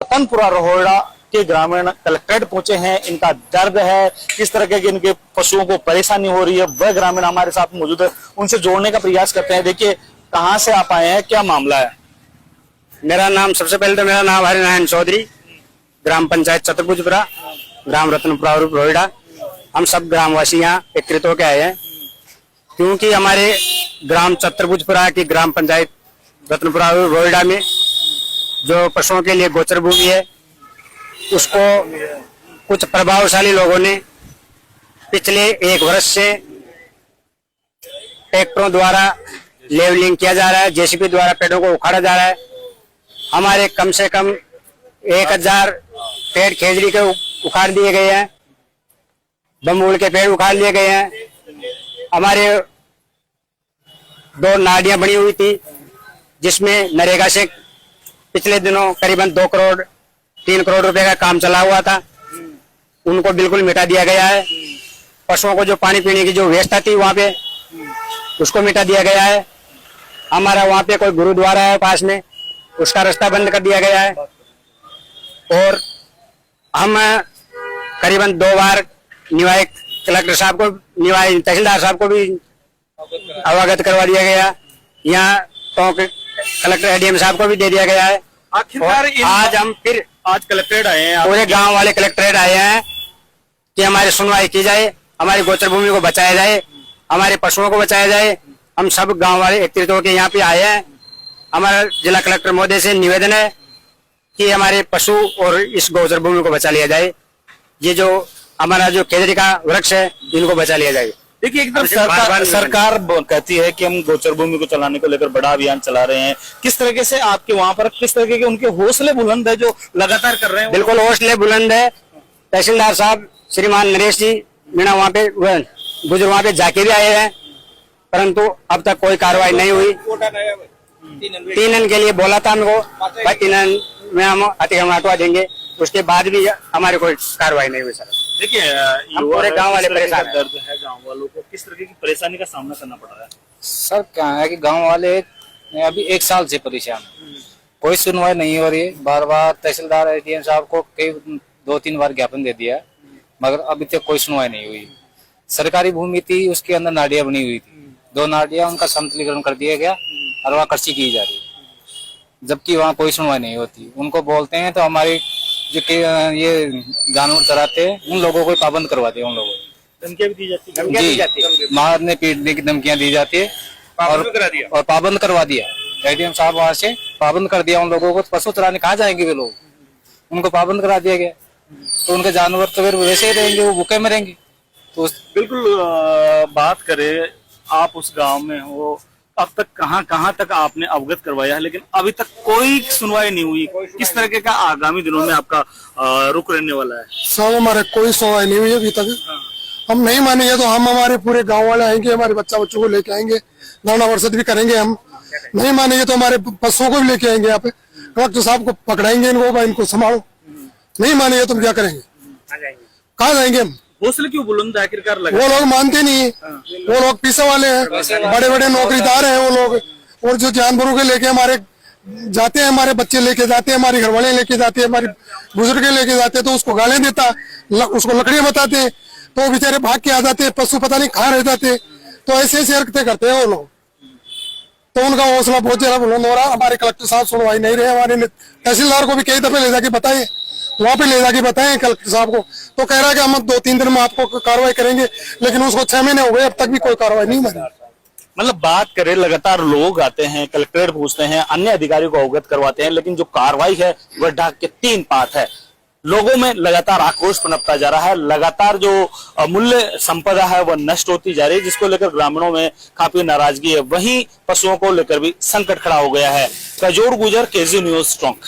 रतनपुरा रोहड़ा के ग्रामीण कलेक्ट्रेट पहुंचे हैं। इनका दर्द है, किस तरह के इनके पशुओं को परेशानी हो रही है, वह ग्रामीण हमारे साथ मौजूद है, उनसे जोड़ने का प्रयास करते हैं। देखिए, कहां से आप आए हैं, क्या मामला है? सबसे पहले तो मेरा नाम हरिनारायण चौधरी, ग्राम पंचायत चतुर्भुजपुरा, ग्राम रतनपुरा रोहिड़ा। हम सब ग्रामवासी यहाँ एकत्रित होकर आए हैं क्योंकि हमारे ग्राम चतुर्भुजपुरा की ग्राम पंचायत रतनपुरा रोहिड़ा में जो पशुओं के लिए गोचर भूमि है, उसको कुछ प्रभावशाली लोगों ने पिछले 1 वर्ष से ट्रैक्टरों द्वारा लेवलिंग किया जा रहा है, जेसीबी द्वारा पेड़ों को उखाड़ा जा रहा है। हमारे कम से कम 1000 पेड़ खेजड़ी के उखाड़ दिए गए हैं, बम्बूल के पेड़ उखाड़ लिए गए हैं। हमारे 2 नालियां बनी हुई थी जिसमें नरेगा से पिछले दिनों करीबन 2 करोड़ 3 करोड़ रुपए का काम चला हुआ था, उनको बिल्कुल मिटा दिया गया है। पशुओं को जो पानी पीने की जो व्यवस्था थी वहां पे, उसको मिटा दिया गया है। हमारा वहां पे कोई गुरुद्वारा है पास में, उसका रास्ता बंद कर दिया गया है। और हम करीबन 2 बार निवाई कलेक्टर साहब को, निवाई तहसीलदार साहब को भी अवगत करवा दिया गया। यहाँ तो कलेक्टर एडीएम साहब को भी दे दिया गया है। आखिरकार आज हम फिर कलेक्ट्रेट आए हैं, पूरे गांव वाले कलेक्ट्रेट आए हैं कि हमारी सुनवाई की जाए, हमारी गोचर भूमि को बचाया जाए, हमारे पशुओं को बचाया जाए। हम सब गांव वाले एकत्रित होकर यहाँ पे आए हैं। हमारा जिला कलेक्टर महोदय से निवेदन है कि हमारे पशु और इस गोचर भूमि को बचा लिया जाए। ये जो हमारा जो केजरी का वृक्ष है, इनको बचा लिया जाए। देखिए, एक तरफ सरकार कहती है कि हम गोचर भूमि को चलाने को लेकर बड़ा अभियान चला रहे हैं। किस तरीके से आपके वहां पर किस तरीके के उनके हौसले बुलंद है जो लगातार कर रहे हैं? बिल्कुल हौसले बुलंद है। तहसीलदार साहब श्रीमान नरेश जी मीणा वहाँ पे बुजुर्ग वहाँ पे जाके भी आए हैं, परंतु अब तक कोई कार्रवाई नहीं हुई। 3 के लिए बोला था हमको, भाई 3 में हम अतिक्रमण हटवा देंगे, उसके बाद भी हमारे कोई कार्रवाई नहीं हुई। सर देखिए, पूरे गांव वाले परेशान हैं। दर्द है गांव वालों को, किस तरह की परेशानी का सामना करना पड़ रहा है? सर क्या है कि गांव वाले अभी 1 साल से परेशान हैं, कोई सुनवाई नहीं हो रही है। बार बार तहसीलदार एडीएम साहब को 2-3 बार ज्ञापन दे दिया, मगर अभी तक कोई सुनवाई नहीं हुई। सरकारी भूमि थी, उसके अंदर नालियां बनी हुई थी, 2 नालियां उनका समतलीकरण कर दिया गया और वहाँ कृषि की जा रही है, जबकि वहाँ कोई सुनवाई नहीं होती। उनको बोलते हैं तो हमारी जो ये जानवर चराते हैं उन लोगों को पाबंद करवाते हैं। उन लोगों को धमकियां भी दी जाती जी, मारने पीटने की धमकियां दी जाती है और पाबंद करवा दिया। एडीएम साहब वहाँ से पाबंद कर दिया उन लोगों को। पशु चराने कहाँ जाएंगे वे लोग, उनको पाबंद करा दिया गया। तो उनके जानवर तो फिर वैसे ही रहेंगे, वो भूखे में रहेंगे। तो बिल्कुल बात करें, आप उस गांव में हो, अब तक कहां तक आपने अवगत करवाया है, लेकिन अभी तक कोई सुनवाई नहीं हुई। किस तरह का आगामी दिनों में आपका रुख रहने वाला है? सब हमारे कोई सुनवाई नहीं हुई अभी तक। हम नहीं मानेंगे तो हम हमारे पूरे गांव वाले आएंगे, हमारे बच्चों को लेके आएंगे, नाना वर्षद भी करेंगे। हम नहीं मानेंगे तो हमारे पशुओं को भी लेके आएंगे, यहाँ पे कलेक्टर साहब को पकड़ाएंगे, इनको संभालो। नहीं मानेंगे तो हम क्या करेंगे, कहाँ जाएंगे हम? हौसले क्यों बुलंद आखिरकार लगा? वो लोग मानते नहीं है, वो लोग पीछे वाले हैं, बड़े बड़े नौकरीदार हैं वो लोग। और जो जानवरों के लेके हमारे जाते हैं, हमारे बच्चे लेके जाते हैं, हमारी घरवाले लेके जाते हैं, हमारे बुजुर्ग लेके जाते हैं, तो उसको गालियां देता, उसको लकड़ियां बताते हैं, तो वो बेचारे भाग के आ जाते हैं, पशु पता नहीं कहाँ रह जाते। तो ऐसे ऐसे हरकतें करते हैं वो लोग। तो उनका हौसला बहुत ज्यादा बुलंद हो रहा है। हमारे कलेक्टर साहब सुनवाई नहीं रहे। हमारे तहसीलदार को भी कई दफे ले जाके बताए, वहाँ पे ले जाके बताए कलेक्टर साहब को, तो कह रहा है कि हम 2-3 दिन में आपको कार्रवाई करेंगे, लेकिन उसको 6 महीने हो गए, अब तक भी कोई कार्रवाई नहीं हुई। मतलब बात करें, लगातार लोग आते हैं, कलेक्ट्रेट पूछते हैं, अन्य अधिकारियों को अवगत करवाते हैं, लेकिन जो कार्रवाई है वह डाक के 3 पात है। लोगों में लगातार आक्रोश पनपता जा रहा है, लगातार जो अमूल्य संपदा है वह नष्ट होती जा रही है, जिसको लेकर ग्रामीणों में काफी नाराजगी है। वहीं पशुओं को लेकर भी संकट खड़ा हो गया है। कजोर गुजर, केजी न्यूज, टोंक।